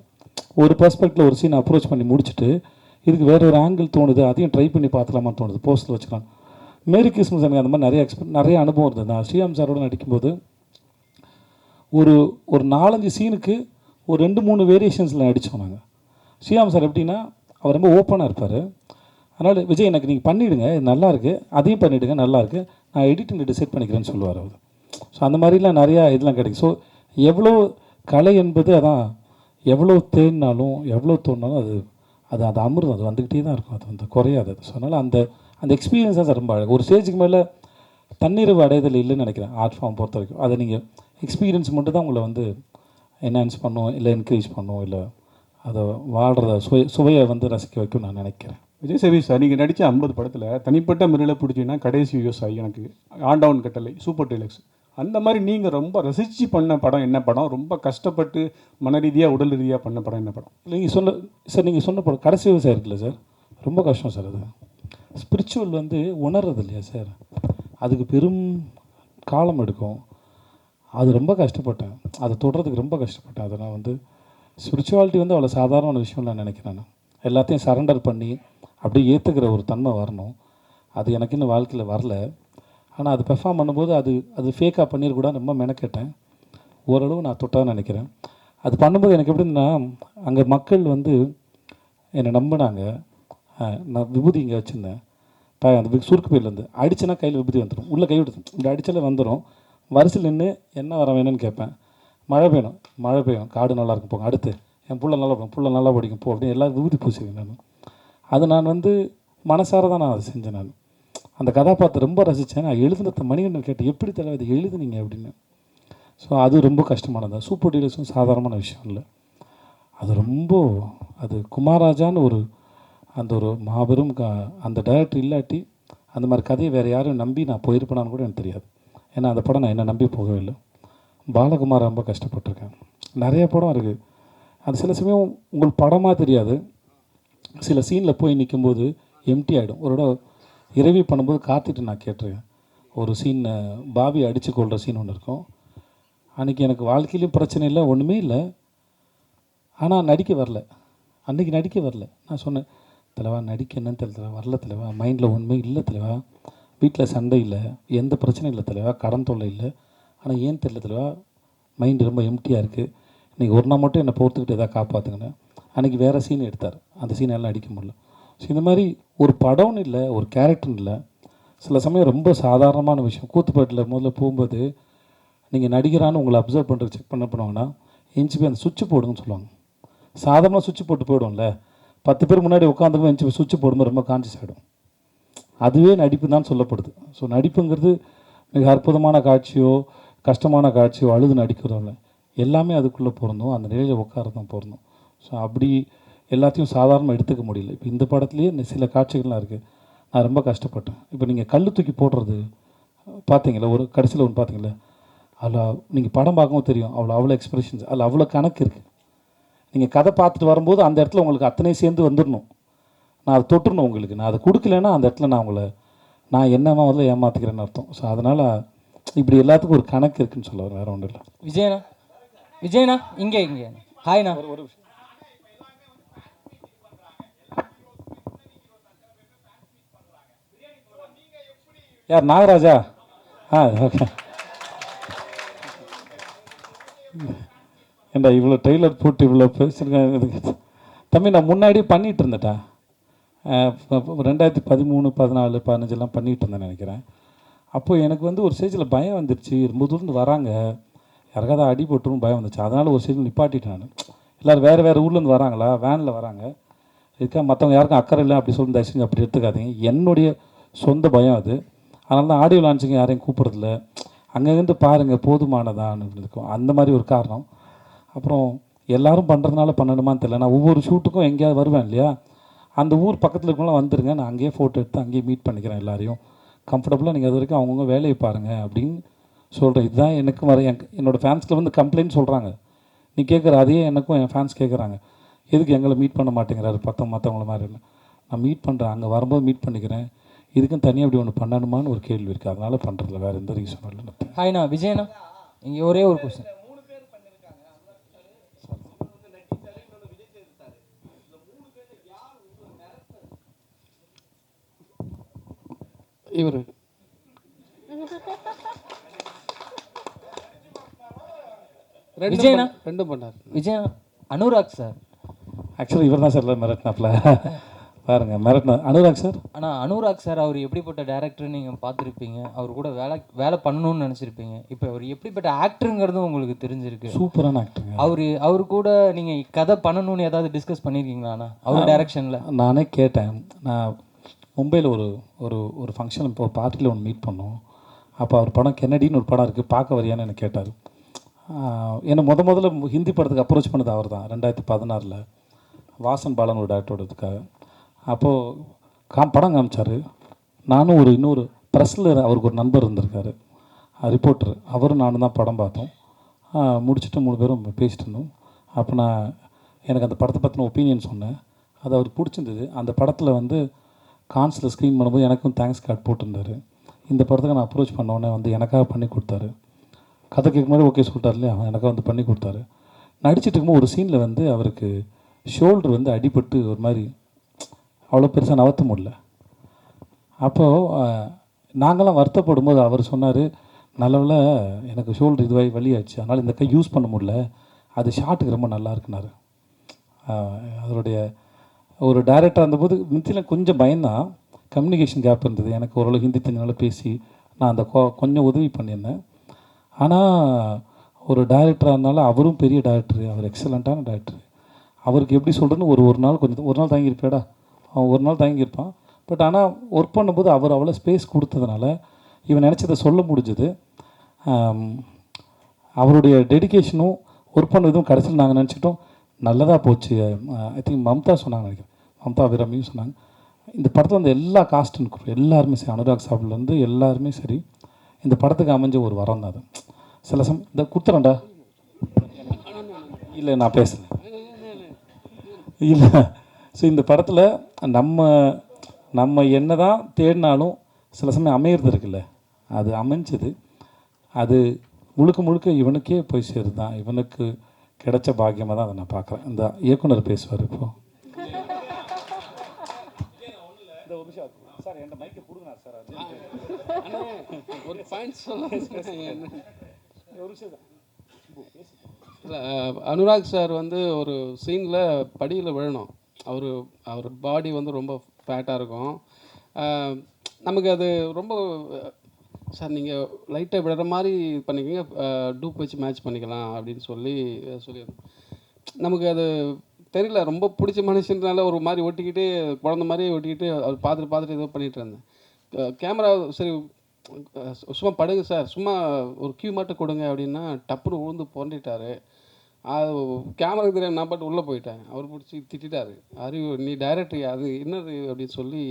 ஒரு பெர்ஸ்பெக்டில் ஒரு சீன் அப்ரோச் பண்ணி முடிச்சுட்டு இதுக்கு வேறு ஒரு ஆங்கிள் தோணுது, அதையும் ட்ரை பண்ணி பார்த்துலாமான்னு தோணுது, போஸ்ட்டில் வச்சுக்கலாம். மேரி கிறிஸ்மஸ் எனக்கு அந்த மாதிரி நிறைய அனுபவம் இருந்தது. நான் ஸ்ரீராம் சாரோட நடிக்கும்போது ஒரு 4-5 சீனுக்கு ஒரு 2-3 வேரியேஷன்ஸில் நடித்தோம் நாங்கள். ஸ்ரீராம் சார் எப்படின்னா அவர் ரொம்ப ஓப்பனாக இருப்பார். அதனால் விஜய் எனக்கு நீங்கள் பண்ணிவிடுங்க, இது நல்லாயிருக்கு, அதையும் பண்ணிவிடுங்க, நல்லாயிருக்கு, நான் எடிட்டிங் டிசைட் பண்ணிக்கிறேன்னு சொல்லுவார் அவர். ஸோ அந்த மாதிரிலாம் நிறையா இதெல்லாம் கிடைக்கும். ஸோ எவ்வளோ கலை என்பது அதான், எவ்வளோ தேடினாலும் எவ்வளோ தோணினாலும் அது அது அது அமிர்தம், அது வந்துக்கிட்டே தான் இருக்கும், அது வந்து குறையாது. ஸோ அதனால் அந்த எக்ஸ்பீரியன்ஸ் தான் ரொம்ப அழகு. ஒரு ஸ்டேஜுக்கு மேலே தன்னிறைவு அடையதில் இல்லைன்னு நினைக்கிறேன் ஆர்ட் ஃபார்ம் பொறுத்த வரைக்கும். அதை நீங்கள் எக்ஸ்பீரியன்ஸ் மட்டும் தான் உங்களை வந்து என்ஹான்ஸ் பண்ணும், இல்லை என்கரேஜ் பண்ணும், இல்லை அதை வாழ்கிறத சுவையை வந்து ரசிக்க வைக்கும் நான் நினைக்கிறேன். விஜய் சேவி சார், நீங்கள் நடித்த 50 படத்தில் தனிப்பட்ட முறையில் பிடிச்சிங்கன்னா கடைசி விவசாயி, எனக்கு ஆண்டவன் கட்டளை, சூப்பர் டீலக்ஸ், அந்த மாதிரி நீங்கள் ரொம்ப ரசித்து பண்ண படம் என்ன படம்? ரொம்ப கஷ்டப்பட்டு மன ரீதியாக உடல் ரீதியாக பண்ண படம் என்ன படம்? நீங்கள் சொன்ன படம் கடைசி விவசாயம் இருக்குல்ல சார், ரொம்ப கஷ்டம் சார். அது ஸ்பிரிச்சுவல் வந்து உணர்றது இல்லையா சார், அதுக்கு பெரும் காலம் எடுக்கும். அது ரொம்ப கஷ்டப்பட்டேன், அதை தொடுறதுக்கு ரொம்ப கஷ்டப்பட்டேன். அதை நான் வந்து ஸ்பிரிச்சுவாலிட்டி வந்து அவ்வளோ சாதாரண விஷயம் நான் நினைக்கிறேன். நான் எல்லாத்தையும் சரண்டர் பண்ணி அப்படியே ஏற்றுக்கிற ஒரு தன்மை வரணும். அது எனக்கு இன்னும் வாழ்க்கையில் வரல. ஆனால் அது பெர்ஃபார்ம் பண்ணும்போது அது ஃபேக்காக பண்ணிடக்கூடாது, ரொம்ப மெனக்கேட்டேன். ஓரளவு நான் தொட்டான்னு நினைக்கிறேன். அது பண்ணும்போது எனக்கு எப்படின்னா, அங்கே மக்கள் வந்து என்னை நம்பினாங்க. நான் விபூதி இங்கே வச்சுருந்தேன், அந்த சுருக்கு பையிலேருந்து அடிச்சேன்னா கையில் விபூதி வந்துடும், உள்ளே கை விடுது, இப்படி அடித்தாலே வந்துடும். வரிசையில் நின்று என்ன வர வேணும்னு கேட்பேன். மழை பெய்யும், காடு நல்லாயிருக்கும் போங்க, அடுத்து என் புள்ள நல்லா படிக்கும் போ அப்படின்னு எல்லோரும் விபூதி பூசிவேன் நான். அது நான் வந்து மனசார தான் நான் அதை செஞ்சேன். நான் அந்த கதாபாத்திரம் ரொம்ப ரசித்தேன். நான் எழுதுனத மணிகண்டன் கேட்டேன், எப்படி தலைவர் இதை எழுதுனீங்க அப்படின்னு. ஸோ அது ரொம்ப கஷ்டமானது. சூப்பர் டீலர்ஸும் சாதாரணமான விஷயம் இல்லை. அது குமாரராஜான்னு அந்த ஒரு மாபெரும் அந்த டைரக்டர் இல்லாட்டி அந்த மாதிரி கதையை வேறு யாரும் நம்பி நான் போயிருப்பேனான்னு கூட எனக்கு தெரியாது. ஏன்னா அந்த படம் நான் என்ன நம்பி போகவே இல்லை. பாலகுமார் ரொம்ப கஷ்டப்பட்டிருக்கேன். நிறைய படம் இருக்குது. அது சில சமயம் உங்களுக்கு படமாக தெரியாது, சில சீனில் போய் நிற்கும்போது எம்டி ஆகிடும். ஒரு இடம் இரவி பண்ணும்போது காத்திட்டு நான் கேட்டிருக்கேன். ஒரு சீன் பாபி அடித்து கொள்கிற சீன் ஒன்று இருக்கும். அன்றைக்கி எனக்கு வாழ்க்கையிலையும் பிரச்சனை இல்லை, ஒன்றுமே இல்லை. ஆனால் நடிக்க வரல, அன்றைக்கி நடிக்க வரல. நான் சொன்னேன், தலைவா நடிக்க என்னன்னு தெரியல, வரல தலைவா, மைண்டில் ஒன்றுமே இல்லை தலைவா, வீட்டில் சண்டை இல்லை, எந்த பிரச்சனையும் இல்லை தலைவா, கடன் தொல்லை இல்லை, ஆனால் ஏன் தெரியல தலைவா, மைண்டு ரொம்ப எம்டியாக இருக்குது, இன்றைக்கி ஒரு நாள் மட்டும் என்னை பொறுத்துக்கிட்டு எதாவது காப்பாற்றுங்கன்னு. அன்றைக்கி வேறு சீன் எடுத்தார், அந்த சீன் எல்லாம் அடிக்க முடியல. ஸோ இந்த மாதிரி ஒரு படம்னு இல்லை, ஒரு கேரக்டர்னு இல்லை, சில சமயம் ரொம்ப சாதாரணமான விஷயம். கூத்துப்பாட்டில் முதல்ல போகும்போது நீங்கள் நடிகரான்னு உங்களை அப்சர்வ் பண்ணுறது செக் பண்ணுவாங்கன்னா எஞ்சி போய் அந்த சுவிட்சு போடுங்கன்னு சொல்லுவாங்க. சாதாரணமாக சுவிட்சு போட்டு போயிடும்ல, 10 பேர் முன்னாடி உட்காந்துக்கும் எஞ்சி போய் சுவிட்சு போடும்போது ரொம்ப கான்சியஸ் ஆகிடும். அதுவே நடிப்பு தான் சொல்லப்படுது. ஸோ நடிப்புங்கிறது மிக அற்புதமான காட்சியோ கஷ்டமான காட்சியோ அழுது நடிக்கிறதோ இல்லை, எல்லாமே அதுக்குள்ளே பொருந்தும், அந்த நிலையில் உட்காரதான் பொருந்தும். ஸோ அப்படி எல்லாத்தையும் சாதாரணமாக எடுத்துக்க முடியல. இப்போ இந்த படத்துலேயே சில காட்சிகள்லாம் இருக்குது, நான் ரொம்ப கஷ்டப்பட்டேன். இப்போ நீங்கள் கல் தூக்கி போடுறது பார்த்தீங்களா, ஒரு கடைசியில் ஒன்று பார்த்தீங்களா, அதில் நீங்கள் படம் பார்க்கவும் தெரியும், அவ்வளோ எக்ஸ்பிரஷன்ஸ், அதில் அவ்வளோ கணக்கு இருக்குது. நீங்கள் கதை பார்த்துட்டு வரும்போது அந்த இடத்துல உங்களுக்கு அத்தனை சேர்ந்து வந்துடணும், நான் அதை தொட்டுறணும் உங்களுக்கு. நான் அதை கொடுக்கலன்னா அந்த இடத்துல நான் என்னமா முதல்ல ஏமாற்றிக்கிறேன்னு அர்த்தம். ஸோ அதனால் இப்படி எல்லாத்துக்கும் ஒரு கணக்கு இருக்குன்னு சொல்ல வர, வேறு ஒன்றும் இல்லை. விஜயண்ணா இங்கே ஹாய்ண்ணா. ஒரு யார், நாகராஜா? ஓகே. ஏண்டா இவ்வளோ டெய்லர் போட்டு இவ்வளோ பேசியிருக்கேன் தம்பி. நான் முன்னாடி பண்ணிகிட்டு இருந்தேன்டா, 2013, 14, 15 பண்ணிகிட்டு இருந்தேன் நினைக்கிறேன். அப்போது எனக்கு வந்து ஒரு ஸ்டேஜில் பயம் வந்துருச்சு, ரொம்ப தூரம் வராங்க, யாருக்காவது அடி போட்டுரும் பயம் வந்துச்சு. அதனால் ஒரு ஸ்டேஜில் நிப்பாட்டிட்டேன் நான். எல்லோரும் வேறு ஊர்லேருந்து வராங்களா, வேனில் வராங்க, இதுக்காக மற்றவங்க யாருக்கும் அக்கறை இல்லை அப்படி சொல்லி தயவுசெஞ்சு அப்படி எடுத்துக்காதீங்க. என்னுடைய சொந்த பயம் அது. அதனால தான் ஆடியோ லான்ச்சிங்க யாரையும் கூப்பிட்றதில்ல, அங்கேருந்து பாருங்கள் போதுமானதான்னு இருக்கும், அந்த மாதிரி ஒரு காரணம். அப்புறம் எல்லோரும் பண்ணுறதுனால பண்ணணுமான்னு தெரியல. நான் ஒவ்வொரு ஷூட்டுக்கும் எங்கேயாவது வருவேன் இல்லையா, அந்த ஊர் பக்கத்தில் இருக்கவங்களாம் வந்துருங்க, நான் அங்கேயே ஃபோட்டோ எடுத்து அங்கேயே மீட் பண்ணிக்கிறேன் எல்லாரையும் கம்ஃபர்டபுளாக, நீங்கள் அது வரைக்கும் அவங்கவுங்க வேலையை பாருங்கள் அப்படின்னு சொல்கிறேன். இதுதான் எனக்கு என்னோடய ஃபேன்ஸில் வந்து கம்ப்ளைண்ட் சொல்கிறாங்க. நீ கேட்குற அதையே எனக்கும் என் ஃபேன்ஸ் கேட்குறாங்க, எதுக்கு எங்களை மீட் பண்ண மாட்டேங்கிறாரு மற்றவங்கள மாதிரி இல்லை. நான் மீட் பண்ணுறேன், அங்கே வரும்போது மீட் பண்ணிக்கிறேன், இதுக்கும் தனியாக இப்படி ஒன்று பண்ணணுமான்னு ஒரு கேள்வி இருக்குது, அதனால் பண்ணுறதில்ல, வேறு எந்த ரீசனும் இல்லை. ஹாய்ண்ணா. விஜயண்ணா இங்கே ஒரே ஒரு கொஸ்டின். இவர் விஜயண்ணா ரெண்டும் பண்ணார். விஜயண்ணா அனுராக் சார். ஆக்சுவலி இவர் தான் சார் மிரட்டினாப்ல பாருங்கள், மிரட்டினா அனுராக் சார். ஆனால் அனுராக் சார் அவர் எப்படிப்பட்ட டேரக்டர் நீங்கள் பார்த்துருப்பீங்க, அவர் கூட வேலை பண்ணணும்னு நினச்சிருப்பீங்க. இப்போ அவர் எப்படிப்பட்ட ஆக்டருங்கிறதும் உங்களுக்கு தெரிஞ்சிருக்கு, சூப்பரான ஆக்டருங்க. அவர் கூட நீங்கள் கதை பண்ணணும்னு ஏதாவது டிஸ்கஸ் பண்ணியிருக்கீங்களாண்ணா அவர் டைரக்ஷனில்? நானே கேட்டேன். நான் மும்பையில் ஒரு ஃபங்க்ஷன் இப்போ பார்ட்டியில் ஒன்று மீட் பண்ணோம். அப்போ அவர் படம் கென்னடின்னு ஒரு படம் இருக்குது, பார்க்க வரியான்னு எனக்கு கேட்டார். என்னை முதல்ல ஹிந்தி படத்துக்கு அப்ரோச் பண்ணது அவர் தான் 2016. வாசன் பாலன் ஒரு டேரக்டரோடதுக்காக. அப்போது படம் காமிச்சார். நானும் இன்னொரு ப்ரெஸ்ஸில் அவருக்கு ஒரு நண்பர் இருந்திருக்காரு, ரிப்போர்ட்டர். அவரும் நானும் தான் படம் பார்த்தோம். முடிச்சுட்டு 3 பேரும் பேசிட்டு இருந்தோம். அப்போ எனக்கு அந்த படத்தை பற்றின ஒப்பீனியன் சொன்னேன். அது அவருக்கு பிடிச்சிருந்தது. அந்த படத்தில் வந்து கான்ஸில் ஸ்க்ரீன் பண்ணும்போது எனக்கும் தேங்க்ஸ் கார்டு போட்டிருந்தார். இந்த படத்துக்கு நான் அப்ரோச் பண்ணோன்னே வந்து எனக்காக பண்ணி கொடுத்தாரு. கதை கேட்கும் போது ஓகே சொல்லிட்டார் இல்லையா, எனக்காக வந்து பண்ணி கொடுத்தாரு. நடிச்சிட்டு இருக்கும்போது ஒரு சீனில் வந்து அவருக்கு ஷோல்டர் வந்து அடிபட்டு ஒரு மாதிரி அவ்வளோ பெருசாக நவத்த முடியல. அப்போது நாங்களாம் வருத்தப்படும் போது அவர் சொன்னார், நல்லவில் எனக்கு ஷோல்டர் இதுவாகி வலியாச்சு, அதனால் இந்த கை யூஸ் பண்ண முடியல, அது ஷாட்டுக்கு ரொம்ப நல்லா இருக்குனாரு. அதனுடைய ஒரு டைரக்டராக இருந்தபோது மித்தியில் கொஞ்சம் பயந்தான், கம்யூனிகேஷன் கேப் இருந்தது. எனக்கு ஓரளவு ஹிந்தி தெரிஞ்சனால பேசி நான் அந்த கொஞ்சம் உதவி பண்ணியிருந்தேன். ஆனால் ஒரு டைரக்டராக இருந்தாலும் அவரும் பெரிய டைரக்டரு, அவர் எக்ஸலண்ட்டான டைரக்டரு. அவருக்கு எப்படி சொல்கிறேன்னு ஒரு நாள் ஒரு நாள் தாங்கியிருப்பேடா, அவன் ஒரு நாள் தாங்கியிருப்பான். பட் ஆனால் ஒர்க் பண்ணும்போது அவர் அவ்வளோ ஸ்பேஸ் கொடுத்ததுனால இவன் நினச்சதை சொல்ல முடிஞ்சது. அவருடைய டெடிக்கேஷனும் ஒர்க் பண்ணதும் கடைசியில் நாங்கள் நினச்சிட்டோம் நல்லதாக போச்சு. ஐ திங்க் மம்தா சொன்னாங்க, நினைக்கிறேன் மம்தா அபிராமியும் சொன்னாங்க. இந்த படத்தில் வந்து எல்லா காஸ்ட்டும் எல்லாருமே சரி, அனுராக் சாப்பிட்லேருந்து எல்லாருமே சரி, இந்த படத்துக்கு அமைஞ்ச ஒரு வரம் தான் அது. சில இந்த குத்துறேன்டா இல்லை நான் பேசுகிறேன் இல்லை. ஸோ இந்த படத்தில் நம்ம என்ன தான் தேடினாலும் சில சமயம் அமையிறது இருக்குல்ல, அது அமைஞ்சது. அது முழுக்க இவனுக்கே போய் சேருது தான், இவனுக்கு கிடைச்ச பாக்கியமாக தான் அதை நான் பார்க்குறேன். இந்த இயக்குனர் பேசுவார் இப்போ. சார் என் மைக்கை கொடுங்க சார். ஒரு பாயிண்ட் சொல்ல இல்லை, அனுராக் சார் வந்து ஒரு சீனில் படியில் விழணும். அவர் பாடி வந்து ரொம்ப ஃபேட்டாக இருக்கும். நமக்கு அது ரொம்ப சார் நீங்கள் லைட்டாக விடுற மாதிரி பண்ணிக்கோங்க, டூப் வச்சு மேட்ச் பண்ணிக்கலாம் அப்படின்னு சொல்லியிருந்தோம். நமக்கு அது தெரியல, ரொம்ப பிடிச்ச மனுஷன்றனால ஒரு மாதிரி ஒட்டிக்கிட்டு குழந்த மாதிரியே ஒட்டிக்கிட்டு அவர் பார்த்துட்டு ஏதோ பண்ணிகிட்டு இருந்தேன். கேமரா சரி சும்மா படுங்க சார், சும்மா ஒரு கியூ மட்டும் கொடுங்க அப்படின்னா டப்புன்னு உழுந்து புரண்டிட்டார். அது கேமராக்கு தெரியாமல் நான் பாட்டு உள்ளே போயிட்டேன். அவர் பிடிச்சி திட்டார், அறிவு நீ டைரக்டர் அது என்னது அப்படின்னு சொல்லி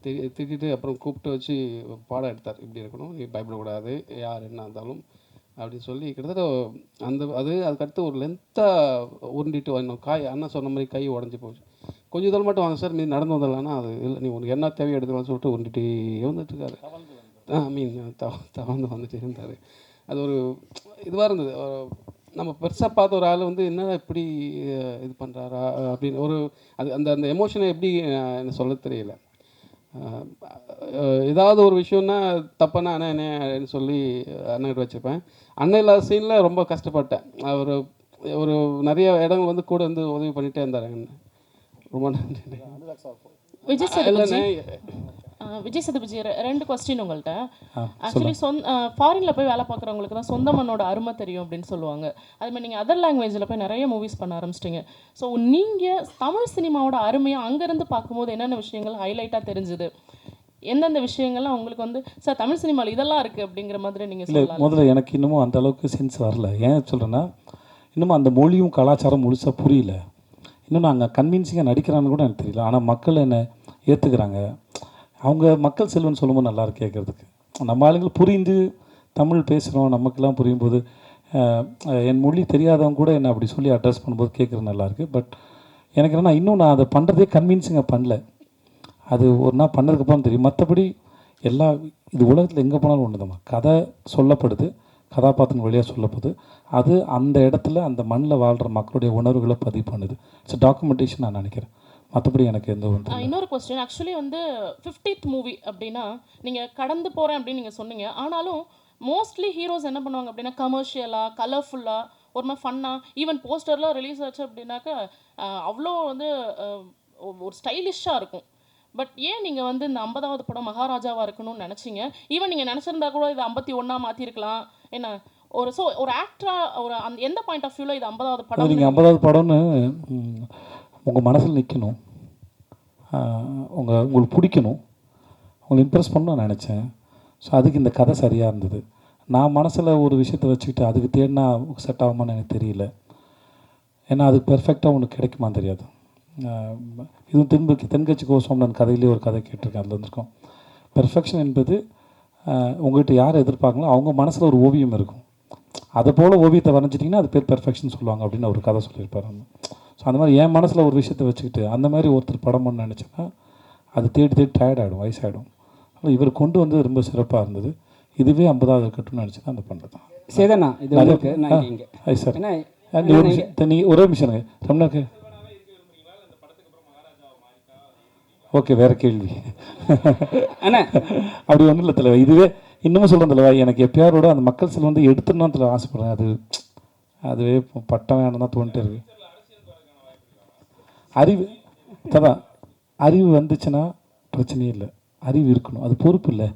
திட்டிட்டு அப்புறம் கூப்பிட்டு வச்சு பாடம் எடுத்தார். இப்படி இருக்கணும், நீ பயப்படக்கூடாது, யார் என்ன இருந்தாலும் அப்படின்னு சொல்லி கிட்டத்தட்ட அதுக்கடுத்து ஒரு லென்த்தாக உருண்டிட்டு வரணும். அண்ணன் சொன்ன மாதிரி கை உடஞ்சி போச்சு. கொஞ்சம் இதில் மட்டும் வாங்க சார், நீ நடந்து வந்துடலான்னா அது இல்லை, நீ உனக்கு என்ன தேவையை எடுத்துக்கலாம்னு சொல்லிட்டு உருண்டிட்டே வந்துட்டுருக்காரு. தவந்து வந்துட்டு இருந்தார். அது ஒரு இதுவாக இருந்தது. நம்ம பெருசாக பார்த்த ஒரு ஆள் வந்து என்ன இப்படி இது பண்ணுறாரா அப்படின்னு ஒரு அந்த அந்த எமோஷனை எப்படி என்ன சொல்ல தெரியல. ஏதாவது ஒரு விஷயம்னா தப்பானா அண்ணன் சொல்லி அண்ணன்கிட்ட வச்சுருப்பேன். அண்ணன் இல்லாத சீனில் ரொம்ப கஷ்டப்பட்டேன். ஒரு நிறைய இடங்கள் வந்து கூட வந்து உதவி பண்ணிகிட்டே இருந்தார் அண்ணன். ரொம்ப நன்றி. விஜய் சேதுபதி 2 கொஸ்டின் உங்கள்கிட்ட. ஆக்சுவலி ஃபாரினில் போய் வேலை பார்க்குறவங்களுக்கு தான் சொந்த மண்ணோட அருமை தெரியும் அப்படின்னு சொல்லுவாங்க. அதுமாதிரி நீங்கள் அதர் லாங்குவேஜில் போய் நிறைய மூவிஸ் பண்ண ஆரம்பிச்சிட்டிங்க. ஸோ நீங்கள் தமிழ் சினிமாவோட அருமையை அங்கேருந்து பார்க்கும்போது என்னென்ன விஷயங்கள் ஹைலைட்டாக தெரிஞ்சுது, எந்தெந்த விஷயங்கள்லாம் உங்களுக்கு வந்து சார் தமிழ் சினிமாவில் இதெல்லாம் இருக்குது அப்படிங்கிற மாதிரி நீங்கள் சொல்லலாம்? முதல்ல எனக்கு இன்னமும் அந்த அளவுக்கு சென்ஸ் வரல. ஏன் சொல்கிறேன்னா இன்னமும் அந்த மொழியும் கலாச்சாரம் முழுசாக புரியல. இன்னும் நாங்கள் கன்வின்சிங்காக நடிக்கிறான்னு கூட எனக்கு தெரியல. ஆனால் மக்கள் என்னை ஏற்றுக்கிறாங்க. அவங்க மக்கள் செல்வன் சொல்லும்போது நல்லாயிருக்கு கேட்குறதுக்கு. நம்ம ஆளுங்கள் புரிந்து தமிழ் பேசுகிறோம், நமக்கெல்லாம் புரியும் போது என் மொழி தெரியாதவங்க கூட என்னை அப்படி சொல்லி அட்ரஸ் பண்ணும்போது கேட்குறது நல்லாயிருக்கு. பட் எனக்கு என்னென்னா இன்னும் நான் அதை பண்ணுறதே கன்வின்சிங்காக பண்ணல. அது ஒரு நாள் பண்ணதுக்கப்புறம் தெரியும். மற்றபடி இது உலகத்தில் எங்கே போனாலும் ஒன்று தான், கதை சொல்லப்படுது, கதாபாத்திரங்கள் வழியாக சொல்லப்படுது. அது அந்த இடத்துல அந்த மண்ணில் வாழ்கிற மக்களுடைய உணர்வுகளை பதிவு பண்ணுது. இட்ஸ் டாக்குமெண்டேஷன் நான் நினைக்கிறேன். மற்றபடி எனக்கு எந்த ஒன்று. இன்னொரு கொஸ்டின், ஆக்சுவலி வந்து 50th மூவி அப்படின்னா நீங்கள் கடந்து போகிறேன் அப்படின்னு நீங்கள் சொன்னீங்க. ஆனாலும் மோஸ்ட்லி ஹீரோஸ் என்ன பண்ணுவாங்க அப்படின்னா கமர்ஷியலாக, கலர்ஃபுல்லாக, ஒரு மாதிரி ஃபன்னாக, ஈவன் போஸ்டர்லாம் ரிலீஸ் ஆச்சு அப்படின்னாக்கா அவ்வளோ வந்து ஒரு ஸ்டைலிஷ்ஷாக இருக்கும். பட் ஏன் நீங்கள் வந்து இந்த 50வது படம் மகாராஜாவாக இருக்கணும்னு நினச்சிங்க? ஈவன் நீங்கள் நினச்சிருந்தா கூட இது 51 மாற்றிருக்கலாம். என்ன ஒரு ஆக்டராக அந்த எந்த பாயிண்ட் ஆஃப் வியூவில் இது 50வது படம்? நீங்கள் 50வது படம்னு உங்கள் மனசில் நிற்கணும், உங்களுக்கு பிடிக்கணும், உங்களை இம்ப்ரெஸ் பண்ணணும்னு நான் நினச்சேன். ஸோ அதுக்கு இந்த கதை சரியாக இருந்தது. நான் மனசில் ஒரு விஷயத்தை வச்சுக்கிட்டு அதுக்கு தேடினா செட் ஆகுமான்னு எனக்கு தெரியல. ஏன்னா அதுக்கு பெர்ஃபெக்டாக ஒன்று கிடைக்குமான்னு தெரியாது. இதுவும் தென்கட்சி கோசம் கதையிலே ஒரு கதை கேட்டிருக்கேன், அதில் வந்திருக்கோம். பெர்ஃபெக்ஷன் என்பது உங்கள்கிட்ட யார் எதிர்பார்க்கங்களோ அவங்க மனசில் ஒரு ஓவியம் இருக்கும், அதை போல் ஓவியத்தை வரைஞ்சிட்டிங்கன்னா அது பேர் பெர்ஃபெக்ஷன் சொல்லுவாங்க அப்படின்னு ஒரு கதை சொல்லியிருப்பார். ஸோ அந்த மாதிரி என் மனசில் ஒரு விஷயத்தை வச்சுக்கிட்டு அந்த மாதிரி ஒருத்தர் படம் பண்ண நினச்சேன்னா அது தேடி டயர்ட் ஆகிடும், வயசாகிடும். இவர் கொண்டு வந்து ரொம்ப சிறப்பாக இருந்தது. இதுவே 50வது கட்டுன்னு நினச்சி தான் அந்த பண்ணுறது. சேதனா இது உங்களுக்கு நான் இங்கே சார் நீ ஒரே நிமிஷம் ரம்னாக்கு ஓகே வேறு கேள்வி அண்ணா அப்படி ஒன்றும் இல்லை தலைவா. இதுவே இன்னமும் சொல்கிறேன் தலைவா, எனக்கு எப்பயாரோட அந்த மக்கள் செல் வந்து எடுத்துடணும் தலைவா ஆசைப்படுறேன். அதுவே பட்டம் வேணும் தான் தோணிட்டே இருக்கு. அறிவு வந்துச்சுன்னா பிரச்சனையே இல்லை, அறிவு இருக்கணும், அது பொறுப்பு இல்லை.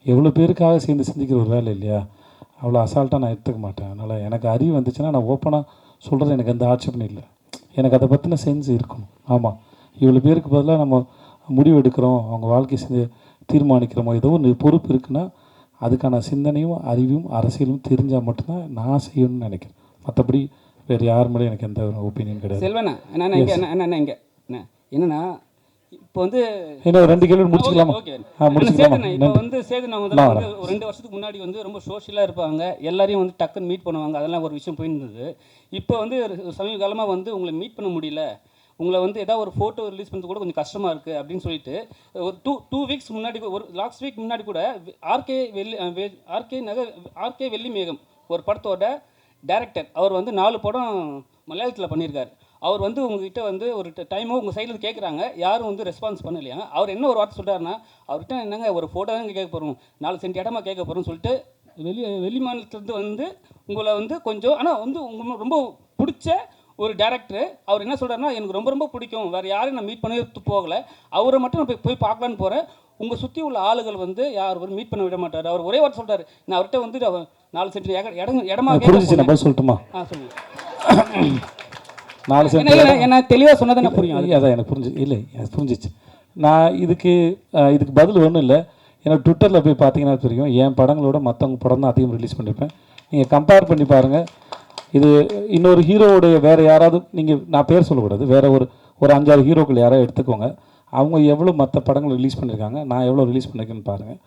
எவ்வளோ பேருக்காக சேர்ந்து சிந்திக்கிற ஒரு வேலை இல்லையா, அவ்வளோ அசால்ட்டாக நான் எடுத்துக்க மாட்டேன். அதனால் எனக்கு அறிவு வந்துச்சுன்னா நான் ஓப்பனாக சொல்கிறது, எனக்கு எந்த ஆட்சேபனும் இல்லை. எனக்கு அதை பற்றின சென்ஸ் இருக்கணும். ஆமாம், இவ்வளோ பேருக்கு பதிலாக நம்ம முடிவு எடுக்கிறோம், அவங்க வாழ்க்கை தீர்மானிக்கிறோமோ, ஏதோ ஒரு பொறுப்பு இருக்குன்னா அதுக்கான சிந்தனையும் அறிவும் அரசியலும் தெரிஞ்சால் மட்டும்தான் நான் செய்யணும்னு நினைக்கிறேன். மற்றபடி வேறு யார் மேலே எனக்கு எந்த ஒரு ஒப்பீனியன் கிடையாது. செல்வண்ணா என்ன இங்கே என்னன்னா இப்போ வந்து இன்னும் 2 கேள்வி முடிச்சுக்கலாமா? முடிச்சுக்கலாமா? இப்போ வந்து சேதுனா முதல்ல வந்து 2 வருஷத்துக்கு முன்னாடி வந்து ரொம்ப சோஷியலாக இருப்பாங்க, எல்லாரையும் வந்து டக்குன்னு மீட் பண்ணுவாங்க, அதெல்லாம் ஒரு விஷயம் போயிருந்தது. இப்போ வந்து சமீப காலமாக வந்து உங்களை மீட் பண்ண முடியல, உங்களை வந்து ஏதாவது ஒரு ஃபோட்டோ ரிலீஸ் பண்ணுறது கூட கொஞ்சம் கஷ்டமாக இருக்குது அப்படின்னு சொல்லிட்டு ஒரு டூ வீக்ஸ் முன்னாடி, ஒரு லாஸ்ட் வீக் முன்னாடி கூட ஆர்கே வெள்ளிமேகம் ஒரு படத்தோட டைரக்டர், அவர் வந்து 4 படம் மலையாளத்தில் பண்ணியிருக்காரு. அவர் வந்து உங்ககிட்ட வந்து ஒரு டைமோ உங்கள் சைடில் கேட்குறாங்க, யாரும் வந்து ரெஸ்பான்ஸ் பண்ணலையா. அவர் என்ன ஒரு வார்த்தை சொல்கிறாருன்னா, அவர்கிட்ட என்னங்க ஒரு ஃபோட்டோ தான் கேட்க போகிறோம், 4 சென்ட் இடமா கேட்க போகிறோம்னு சொல்லிட்டு வெளி மாநிலத்துலேருந்து வந்து உங்களை வந்து கொஞ்சம், ஆனால் வந்து உங்களுக்கு ரொம்ப பிடிச்ச ஒரு டேரக்டர். அவர் என்ன சொல்கிறாருன்னா, எனக்கு ரொம்ப பிடிக்கும், வேறு யாரையும் நான் மீட் பண்ணவே போகலை, அவரை மட்டும் நான் போய் பார்க்கலான்னு போகிறேன், உங்கள் சுற்றி உள்ள ஆளுகள் வந்து யாரும் மீட் பண்ண விட மாட்டார். அவர் ஒரே வார்த்தை சொல்கிறார், நான் அவர்கிட்ட வந்து 4 சென்ட் இடமா கேட்க சொல்லுமா சொல்லுங்கள் 4 சென்ட் என்ன தெளிவாக சொன்னதை நான் புரியும். அதான் எனக்கு எனக்கு புரிஞ்சிச்சு. நான் இதுக்கு பதில் ஒன்றும் இல்லை. ஏன்னா ட்விட்டரில் போய் பார்த்தீங்கன்னா தெரியும், என் படங்களோட மற்றவங்க படம் தான் அதிகம் ரிலீஸ் பண்ணியிருப்பேன். நீங்கள் கம்பேர் பண்ணி பாருங்கள். இது இன்னொரு ஹீரோவுடைய வேறு யாராவது, நீங்கள் நான் பேர் சொல்லக்கூடாது, வேறு ஒரு 5-6 ஹீரோக்கள் யாராவது எடுத்துக்கோங்க, அவங்க எவ்வளோ மற்ற படங்கள் ரிலீஸ் பண்ணியிருக்காங்க, நான் எவ்வளோ ரிலீஸ் பண்ணியிருக்கேன்னு பாருங்கள்.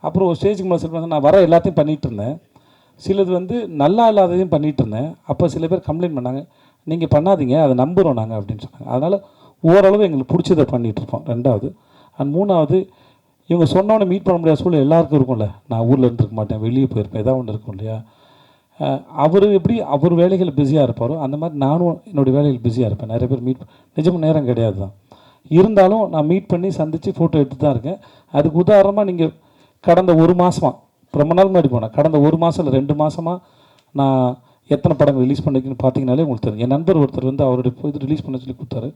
அப்புறம் ஒரு ஸ்டேஜுக்கு மேலே சொல்லுவாங்க, நான் வர எல்லாத்தையும் பண்ணிகிட்டு இருந்தேன், சிலது வந்து நல்லா இல்லாததையும் பண்ணிகிட்டு இருந்தேன். அப்போ சில பேர் கம்ப்ளைண்ட் பண்ணாங்க, நீங்கள் பண்ணாதீங்க, அதை நம்புகிறோம் நாங்கள் அப்படின்னு சொன்னாங்க. அதனால் ஓரளவு எங்களுக்கு பிடிச்சதை பண்ணிகிட்ருப்போம். 2வது அண்ட் 3வது, இவங்க சொன்னோன்னே மீட் பண்ண முடியாத சூழல் எல்லாருக்கும் இருக்கும்ல. நான் ஊரில் இருந்துருக்க மாட்டேன், வெளியே போயிருப்பேன், ஏதாவது ஒன்று இருக்கும் இல்லையா. அவர் எப்படி அவர் வேலைகள் பிஸியாக இருப்பாரோ அந்த மாதிரி நானும் என்னுடைய வேலைகள் பிஸியாக இருப்பேன். நிறைய பேர் நிஜமாக நேரம் கிடையாது தான், இருந்தாலும் நான் மீட் பண்ணி சந்தித்து ஃபோட்டோ எடுத்து தான் இருக்கேன். அதுக்கு உதாரணமாக நீங்கள் கடந்த 1 மாதமாக, ரொம்ப நாள் முன்னாடி போனேன், கடந்த 1 மாதம் இல்லை 2 மாதமாக நான் எத்தனை படங்கள் ரிலீஸ் பண்ணிருக்கேன்னு பார்த்தீங்கனாலே உங்களுக்கு தெரியும். என் நண்பர் ஒருத்தர் வந்து அவருடைய இது ரிலீஸ் பண்ண சொல்லி கொடுத்தாரு.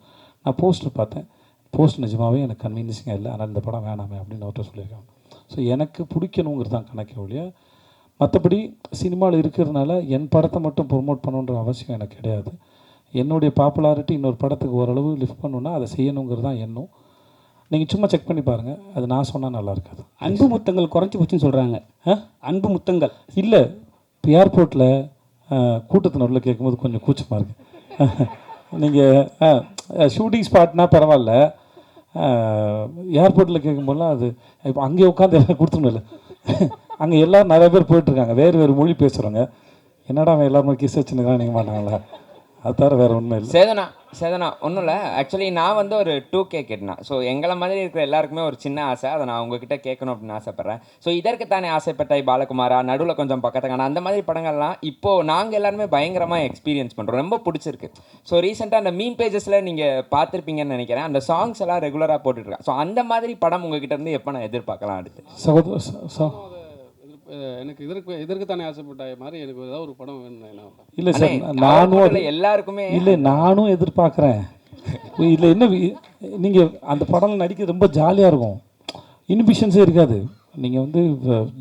நான் போஸ்டர் பார்த்தேன், போஸ்ட் நிஜமாகவே எனக்கு கன்வீனியன்ஸிங்காக இல்லை, ஆனால் இந்த படம் வேணாமே அப்படின்னு அவர்கிட்ட சொல்லியிருக்காங்க. ஸோ எனக்கு பிடிக்கணுங்கிறது தான் கணக்கே ஒழிய, மற்றபடி சினிமாவில் இருக்கிறதுனால என் படத்தை மட்டும் ப்ரொமோட் பண்ணணுன்ற அவசியம் எனக்கு கிடையாது. என்னுடைய பாப்புலாரிட்டி இன்னொரு படத்துக்கு ஓரளவு லிஃப்ட் பண்ணணுன்னா அதை செய்யணுங்கிறது தான் எண்ணம். நீங்கள் சும்மா செக் பண்ணி பாருங்கள், அது நான் சொன்னால் நல்லா இருக்காது. அன்பு முத்தங்கள் குறைச்சி போச்சுன்னு சொல்கிறாங்க. அன்பு முத்தங்கள் இல்லை, இப்போ ஏர்போர்ட்டில் கூட்டத்தினரில் கேட்கும்போது கொஞ்சம் கூச்சமாக இருக்குது. நீங்கள் ஷூட்டிங் ஸ்பாட்னா பரவாயில்ல, ஏர்போர்ட்டில் கேட்கும்போதெல்லாம் அது இப்போ அங்கேயே உட்காந்து எல்லாம் கொடுத்துருமில்ல. அங்கே எல்லோரும் நிறைய பேர் போயிட்டுருக்காங்க, வேறு மொழி பேசுகிறவங்க, என்னடா அவன் எல்லாருமே கிஸ் வச்சுன்னு நீங்கள் மாட்டாங்களா, அது தவிர வேறு ஒன்றுமே இல்லை. சேதனா ஒன்றும் இல்லை. ஆக்சுவலி நான் வந்து ஒரு 2K கேட்டேன். ஸோ எங்களை மாதிரி இருக்கிற எல்லாருக்குமே ஒரு சின்ன ஆசை, அதை நான் உங்ககிட்ட கேட்கணும் அப்படின்னு ஆசைப்பட்றேன். ஸோ இதற்குத்தானே ஆசைப்பட்டாய் பாலகுமாரா, நடுவில் கொஞ்சம் பக்கத்துக்கான அந்த மாதிரி படங்கள்லாம் இப்போது நாங்கள் எல்லாருமே பயங்கரமாக எக்ஸ்பீரியன்ஸ் பண்ணுறோம், ரொம்ப பிடிச்சிருக்கு. ஸோ ரீசெண்டாக அந்த மீம் பேஜஸில் நீங்கள் பார்த்துருப்பீங்கன்னு நினைக்கிறேன், அந்த சாங்ஸ் எல்லாம் ரெகுலராக போட்டுட்ருக்கேன். ஸோ அந்த மாதிரி படம் உங்ககிட்ட இருந்து எப்போ நான் எதிர்பார்க்கலாம் அடுத்து? எனக்கு இதற்கு தானே ஆசைப்பட்டாய மாதிரி எனக்கு ஏதாவது ஒரு படம் வேணும். இல்லை சார், நானும் எல்லாருக்குமே இல்லை, நானும் எதிர்பார்க்குறேன். இல்லை என்ன, நீங்கள் அந்த படம் நடிக்க ரொம்ப ஜாலியாக இருக்கும், இன்ஹிபிஷன்ஸே இருக்காது, நீங்கள் வந்து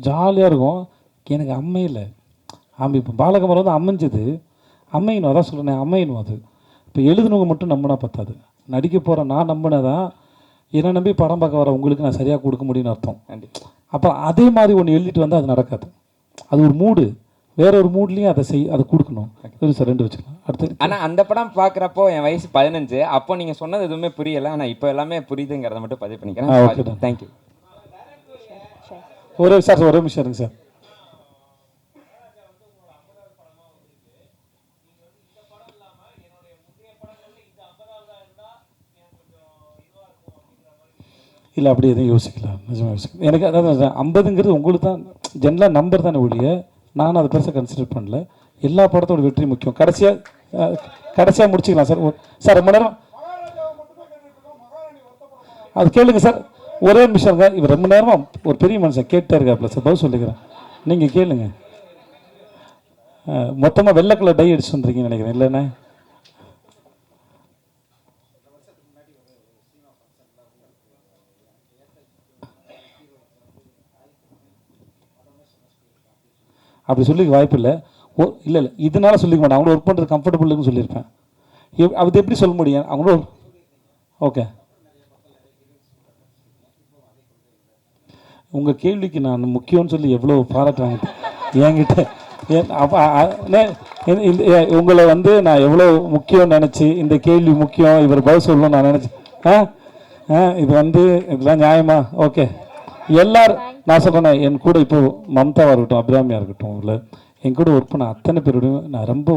ஜாலியாக இருக்கும். எனக்கு அம்மையில் இப்போ பாலகுமாரன் வந்து அமைஞ்சது, அம்மையணும், அதான் சொல்கிறேன், அம்மையணும். அது இப்போ எழுதுனவங்க மட்டும் நம்பினா பத்தாது, நடிக்க போகிற நான் நம்பினதான் என்னை நம்பி படம் பார்க்க வர உங்களுக்கு நான் சரியாக கொடுக்க முடியும்னு அர்த்தம். அப்போ அதே மாதிரி ஒன்று எழுதிட்டு வந்தால் அது நடக்காது. அது ஒரு மூடு, வேற ஒரு மூட்லேயும் அதை கொடுக்கணும். சார் 2 வச்சுக்கலாம். அடுத்து ஆனால் அந்த படம் பார்க்குறப்போ என் வயசு 15, அப்போ நீங்கள் சொன்னது எதுவுமே புரியலை, ஆனால் இப்போ எல்லாமே புரியுதுங்கிறத மட்டும் பதிவு பண்ணிக்கிறேன். Okay, thank you. ஒரே நிமிஷம் இருங்க சார். இல்லை அப்படி எதுவும் யோசிக்கலாம், நிஜமாக யோசிக்கலாம். எனக்கு அதாவது 50ங்கிறது உங்களுக்கு தான் ஜென்ரலாக நம்பர் தானே ஒழிய நானும் அதை பெருசாக கன்சிடர் பண்ணல. எல்லா படத்தோட வெற்றி முக்கியம். கடைசியாக முடிச்சுக்கலாம் சார். சார் ரொம்ப நேரம் அது கேளுங்க சார். ஒரே நிமிஷம் இவர் ரொம்ப நேரமாக ஒரு பெரிய மனுஷன் கேட்டே இருக்காப்புல சார், பதில் சொல்லிக்கிறேன், நீங்கள் கேளுங்க. மொத்தமாக வெள்ளை கலர் டை அடிச்சு வந்துருக்கீங்கன்னு நினைக்கிறேன், இல்லைண்ணே? அப்படி சொல்லிக்க வாய்ப்பு இல்லை. இல்லை இதனால சொல்லிக்க மாட்டேன். அவங்கள ஒர்க் பண்ணுறது கம்ஃபர்டபுள்னு சொல்லியிருப்பேன். அது எப்படி சொல்ல முடியும் அவங்களும்? ஓகே, உங்கள் கேள்விக்கு நான் முக்கியம்னு சொல்லி எவ்வளோ பாராட்டுறாங்க என்கிட்ட. உங்களை நான் எவ்வளோ முக்கியம் நினச்சி இந்த கேள்வி முக்கியம், இவர் பதில் சொல்லணும்னு நான் நினச்சேன். இது இதெல்லாம் நியாயமா? ஓகே, எல்லாரும் நான் சொல்கிறேன், என் கூட இப்போ மம்தாவாக இருக்கட்டும், அபிராமியாக இருக்கட்டும், இல்லை என் கூட ஒர்க் பண்ண அத்தனை பேரோடையும் நான் ரொம்ப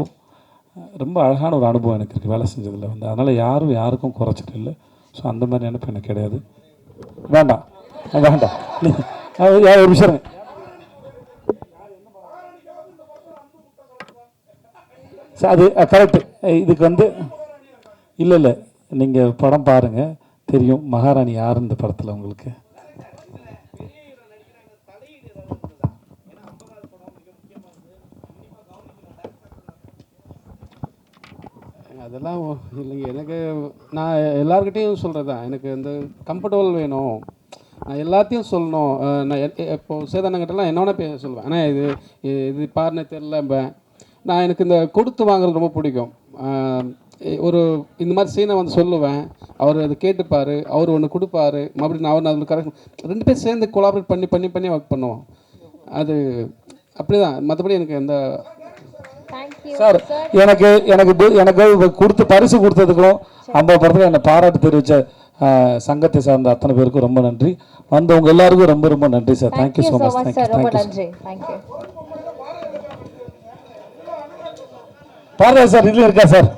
ரொம்ப அழகான ஒரு அனுபவம் எனக்கு இருக்குது வேலை செஞ்சதில் அதனால் யாருக்கும் குறைச்சிட்டு இல்லை. ஸோ அந்த மாதிரி நினைப்பு எனக்கு கிடையாது. வேண்டாம் ஒரு விஷயம் சார், அது கரெக்டு. இதுக்கு இல்லை நீங்கள் படம் பாருங்கள், தெரியும் மகாராணி யார் இந்த படத்தில் உங்களுக்கு. அதெல்லாம் இல்லைங்க. எனக்கு நான் எல்லாருக்கிட்டையும் சொல்கிறது தான், எனக்கு இந்த கம்ஃபர்டபுள் வேணும், நான் எல்லாத்தையும் சொல்லணும். நான் இப்போது சேதானங்கிட்டலாம் என்னென்ன சொல்லுவேன், ஆனால் இது பாருன்னு தெரில. நான் எனக்கு இந்த கொடுத்து வாங்குறது ரொம்ப பிடிக்கும். ஒரு இந்த மாதிரி சீனை சொல்லுவேன், அவர் அதை கேட்டுப்பார், அவர் ஒன்று கொடுப்பாரு, மறுபடியும் அவர் அதில் கரெக்ட் 2 பேர் சேர்ந்து கொலாபரேட் பண்ணி ஒர்க் பண்ணுவோம். அது அப்படி தான். மற்றபடி எனக்கு எந்த சார் எனக்கு கொடுத்து பரிசு கொடுத்ததுக்கும் 50 படத்தில் என்னை பாராட்டு தெரிவித்த சங்கத்தை சார்ந்த அத்தனை பேருக்கும் ரொம்ப நன்றி. வந்தவங்க எல்லாருக்கும் ரொம்ப ரொம்ப நன்றி sir. Thank you so much. Thank you. பாருங்க சார், இதில் இருக்கா சார்?